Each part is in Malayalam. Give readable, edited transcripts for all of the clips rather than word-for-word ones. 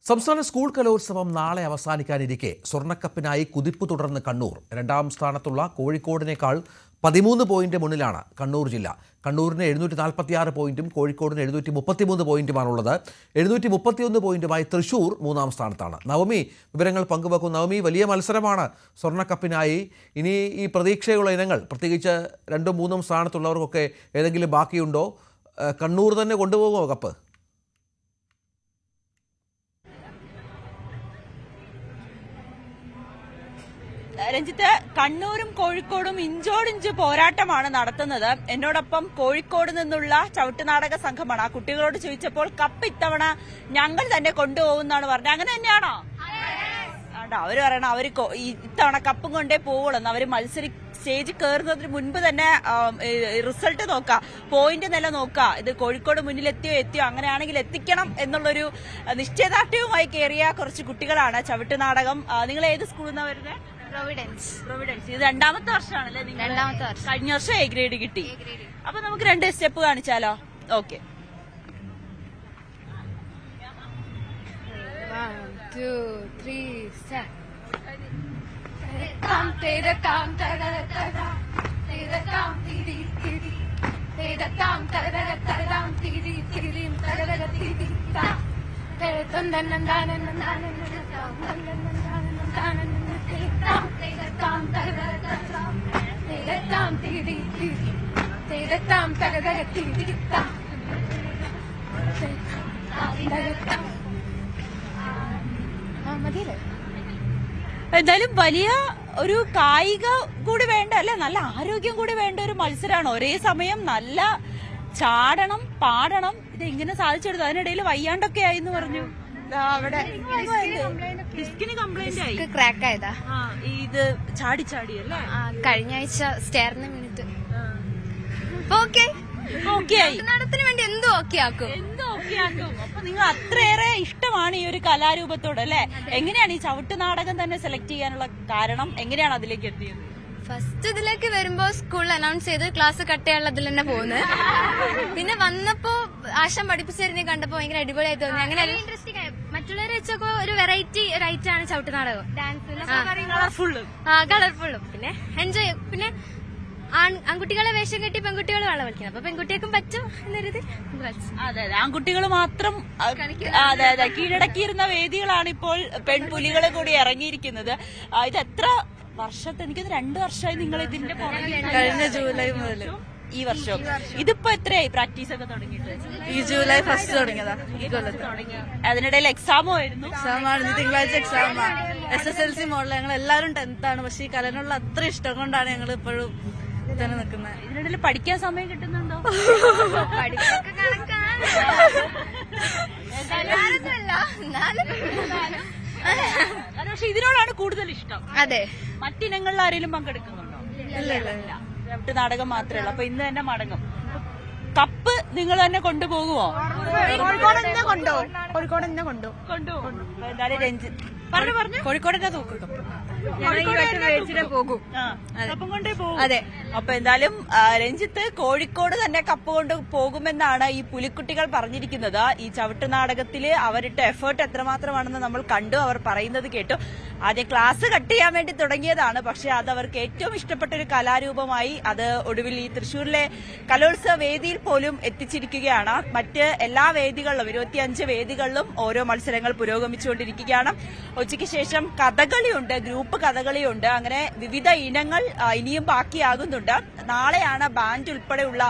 സംസ്ഥാന സ്കൂൾ കലോത്സവം നാളെ അവസാനിക്കാനിരിക്കെ സ്വർണ്ണക്കപ്പിനായി കുതിപ്പ് തുടർന്ന് കണ്ണൂർ. രണ്ടാം സ്ഥാനത്തുള്ള കോഴിക്കോടിനേക്കാൾ 13 പോയിന്റ് മുന്നിലാണ് കണ്ണൂർ ജില്ല. കണ്ണൂരിന് 746 പോയിന്റും കോഴിക്കോടിന് 733 പോയിന്റുമാണുള്ളത്. 731 പോയിന്റുമായി തൃശൂർ മൂന്നാം സ്ഥാനത്താണ്. നവമി വിവരങ്ങൾ പങ്കുവെക്കും. നവമി, വലിയ മത്സരമാണ് സ്വർണ്ണക്കപ്പിനായി. ഇനി ഈ പ്രതീക്ഷയുള്ള ഇനങ്ങൾ, പ്രത്യേകിച്ച് 2ഉം 3ഉം സ്ഥാനത്തുള്ളവർക്കൊക്കെ ഏതെങ്കിലും ബാക്കിയുണ്ടോ? കണ്ണൂർ തന്നെ കൊണ്ടുപോകുമോ കപ്പ്? രഞ്ജിത്ത്, കണ്ണൂരും കോഴിക്കോടും ഇഞ്ചോടിഞ്ച് പോരാട്ടമാണ് നടത്തുന്നത്. എന്നോടൊപ്പം കോഴിക്കോട് നിന്നുള്ള ചവിട്ടുനാടക സംഘമാണ്. ആ കുട്ടികളോട് ചോദിച്ചപ്പോൾ കപ്പ് ഇത്തവണ ഞങ്ങൾ തന്നെ കൊണ്ടുപോകുന്നാണ് പറഞ്ഞത്. അങ്ങനെ തന്നെയാണോ? അവര് പറയണം അവര് ഇത്തവണ കപ്പും കൊണ്ടേ പോവുള്ളൂ. അവര് സ്റ്റേജിൽ കയറുന്നതിന് മുൻപ് തന്നെ റിസൾട്ട് നോക്കുക, പോയിന്റ് നില നോക്കുക. ഇത് കോഴിക്കോട് മുന്നിലെത്തിയോ അങ്ങനെയാണെങ്കിൽ എത്തിക്കണം എന്നുള്ളൊരു നിശ്ചയദാർഢ്യവുമായി കയറിയ കുറച്ച് കുട്ടികളാണ്. ചവിട്ടുനാടകം. നിങ്ങൾ ഏത് സ്കൂളിൽ നിന്നാണ് വരുന്നത്? പ്രൊവിഡൻസ്. ഇത് രണ്ടാമത്തെ വർഷമാണല്ലേ? രണ്ടാമത്തെ വർഷം. കഴിഞ്ഞ വർഷം എ ഗ്രേഡ് കിട്ടി. അപ്പൊ നമുക്ക് 2 സ്റ്റെപ്പ് കാണിച്ചാലോ? ഓക്കെ. 1 2 3 step. എന്തായാലും വലിയ ഒരു കായിക കൂടി വേണ്ട അല്ലെ, നല്ല ആരോഗ്യം കൂടി വേണ്ട ഒരു മത്സരമാണ്. ഒരേ സമയം നല്ല ചാടണം, പാടണം. ഇത് എങ്ങനെ സാധിച്ചെടുത്തു? അതിനിടയിൽ വയ്യാണ്ടൊക്കെ ആയിന്ന് പറഞ്ഞു. അവിടെ ഡിസ്കിന് കംപ്ലൈന്റ് ആയി, ക്രാക്ക് ആയതാ. ഇത് ചാടി അല്ലേ? കഴിഞ്ഞ ആഴ്ച സ്റ്റെയറിന് മിനിറ്റ് നടത്തിന് വേണ്ടി എന്തോ ഓക്കെ ആക്കും. അപ്പൊ നിങ്ങൾ അത്രയേറെ ഇഷ്ടമാണ് ഈ ഒരു കലാരൂപത്തോട് അല്ലെ? എങ്ങനെയാണ് ഈ ചവിട്ടുനാടകം തന്നെ സെലക്ട് ചെയ്യാനുള്ള കാരണം? എങ്ങനെയാണ് അതിലേക്ക് എത്തിയത്? ഫസ്റ്റ് ഇതിലേക്ക് വരുമ്പോ സ്കൂളിൽ അനൗൺസ് ചെയ്ത് ക്ലാസ് കട്ട് ചെയ്യാനുള്ള അതിൽ തന്നെ പോകുന്നത്. പിന്നെ വന്നപ്പോ ആശാൻ പഠിപ്പിച്ചതിനെ കണ്ടപ്പോ ഭയങ്കര അടിപൊളിയായി തോന്നി. അങ്ങനെ ഇൻട്രസ്റ്റിംഗ് ആയി. മറ്റുള്ളവരെ വെച്ചൊക്കെ ഒരു വെറൈറ്റി ആണ് ചവിട്ടുനാടകം. കളർഫുള്ളും പിന്നെ എൻജോയ്. പിന്നെ ആൺകുട്ടികളെ വേഷം കെട്ടി പെൺകുട്ടികൾ വേണം കളിക്കണം. അപ്പൊ പെൺകുട്ടികൾക്കും പറ്റും എന്നൊരിത്. അതെ, ആൺകുട്ടികൾ മാത്രം കീഴടക്കിയിരുന്ന വേദികളാണ് ഇപ്പോൾ പെൺപുലികളെ കൂടി ഇറങ്ങിയിരിക്കുന്നത്. ഇത് എത്ര വർഷത്തെ? എനിക്കത് 2 വർഷമായി നിങ്ങൾ ഇതിന്റെ കഴിഞ്ഞ ജൂലൈ മുതൽ ഈ വർഷം. ഇതിപ്പോ എത്രയായി പ്രാക്ടീസ് ഒക്കെ തുടങ്ങിയിട്ട്? ഈ ജൂലൈ 1 തുടങ്ങിയതാ. ഈ കൊല്ലത്ത് അതിനിടയിൽ എക്സാമോ ആയിരുന്നു? എക്സാമാണ്, തിങ്കളാഴ്ച എക്സാമാണ്. SSLC model. ഞങ്ങൾ എല്ലാവരും 10th ആണ്. പക്ഷെ ഈ കലനുള്ള അത്ര ഇഷ്ടം കൊണ്ടാണ് ഞങ്ങൾ ഇപ്പോഴും തന്നെ നിൽക്കുന്നത്. ഇതിനിടയിൽ പഠിക്കാൻ സമയം കിട്ടുന്നുണ്ടോ? പക്ഷെ ഇതിനോടാണ് കൂടുതൽ ഇഷ്ടം. അതെ. മറ്റിനങ്ങളിൽ ആരെങ്കിലും പങ്കെടുക്കുന്നുണ്ടോ? ഇല്ല. നാടകം മാത്രമേ ഉള്ളൂ. അപ്പൊ ഇന്ന് തന്നെ മടങ്ങും. കപ്പ് നിങ്ങൾ തന്നെ കൊണ്ടുപോകുമോ? കോഴിക്കോട് തന്നെ കൊണ്ടുപോകും. എന്തായാലും രഞ്ജിത്ത് പറഞ്ഞു കോഴിക്കോട് തന്നെ തൂക്കും. പോകും. അതെ. അപ്പൊ എന്തായാലും രഞ്ജിത്ത് കോഴിക്കോട് തന്നെ കപ്പ് കൊണ്ട് പോകുമെന്നാണ് ഈ പുലിക്കുട്ടികൾ പറഞ്ഞിരിക്കുന്നത്. ഈ ചവിട്ടുനാടകത്തില് അവരിട്ട എഫേർട്ട് എത്രമാത്രമാണെന്ന് നമ്മൾ കണ്ടു. അവർ പറയുന്നത് കേട്ടു. ആദ്യം ക്ലാസ് കട്ട് ചെയ്യാൻ വേണ്ടി തുടങ്ങിയതാണ്. പക്ഷെ അത് അവർക്ക് ഏറ്റവും ഇഷ്ടപ്പെട്ട ഒരു കലാരൂപമായി അത് ഒടുവിൽ ഈ തൃശ്ശൂരിലെ കലോത്സവ വേദിയിൽ പോലും എത്തിച്ചിരിക്കുകയാണ്. മറ്റ് എല്ലാ വേദികളിലും 25 വേദികളിലും ഓരോ മത്സരങ്ങൾ പുരോഗമിച്ചുകൊണ്ടിരിക്കുകയാണ്. ഉച്ചയ്ക്ക് ശേഷം കഥകളിയുണ്ട്, ഗ്രൂപ്പ് കഥകളിയുണ്ട്. അങ്ങനെ വിവിധ ഇനങ്ങൾ ഇനിയും ബാക്കിയാകുന്നുണ്ട്. നാളെയാണ് ബാൻഡ് ഉൾപ്പെടെയുള്ള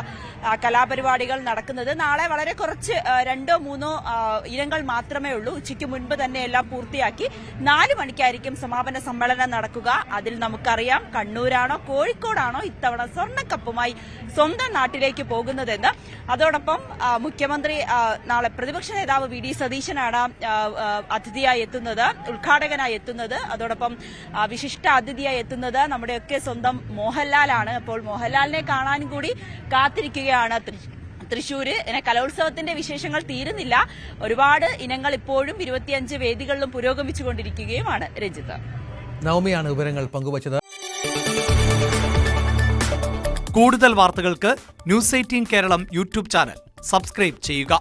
കലാപരിപാടികൾ നടക്കുന്നത്. നാളെ വളരെ കുറച്ച് 2-3 ഇനങ്ങൾ മാത്രമേ ഉള്ളൂ. ഉച്ചയ്ക്ക് മുൻപ് തന്നെ എല്ലാം പൂർത്തിയാക്കി 4 മണിക്കായിരിക്കും സമാപന സമ്മേളനം നടക്കുക. അതിൽ നമുക്കറിയാം കണ്ണൂരാണോ കോഴിക്കോടാണോ ഇത്തവണ സ്വർണ്ണക്കപ്പുമായി സ്വന്തം നാട്ടിലേക്ക് പോകുന്നതെന്ന്. അതോടൊപ്പം മുഖ്യമന്ത്രി നാളെ പ്രതിപക്ഷ നേതാവ് VD സതീശനാണ് അതിഥിയായി എത്തുന്നത്, ഉദ്ഘാടകനായി എത്തുന്നത്. അതോടൊപ്പം വിശിഷ്ട അതിഥിയായി എത്തുന്നത് നമ്മുടെയൊക്കെ സ്വന്തം മോഹൻലാലാണ്. അപ്പോൾ മോഹൻലാലിനെ കാണാനും കൂടി കാത്തിരിക്കുകയാണ് തൃശ്ശൂര്. കലോത്സവത്തിന്റെ വിശേഷങ്ങൾ തീരുന്നില്ല. ഒരുപാട് ഇനങ്ങൾ ഇപ്പോഴും 25 വേദികളിലും പുരോഗമിച്ചുകൊണ്ടിരിക്കുകയുമാണ്. രഞ്ജിത്ത്, നവമിയാണ് വിവരങ്ങൾ പങ്കുവച്ചത്. കൂടുതൽ വാർത്തകൾക്ക് News 18 Keralam YouTube channel subscribe ചെയ്യുക.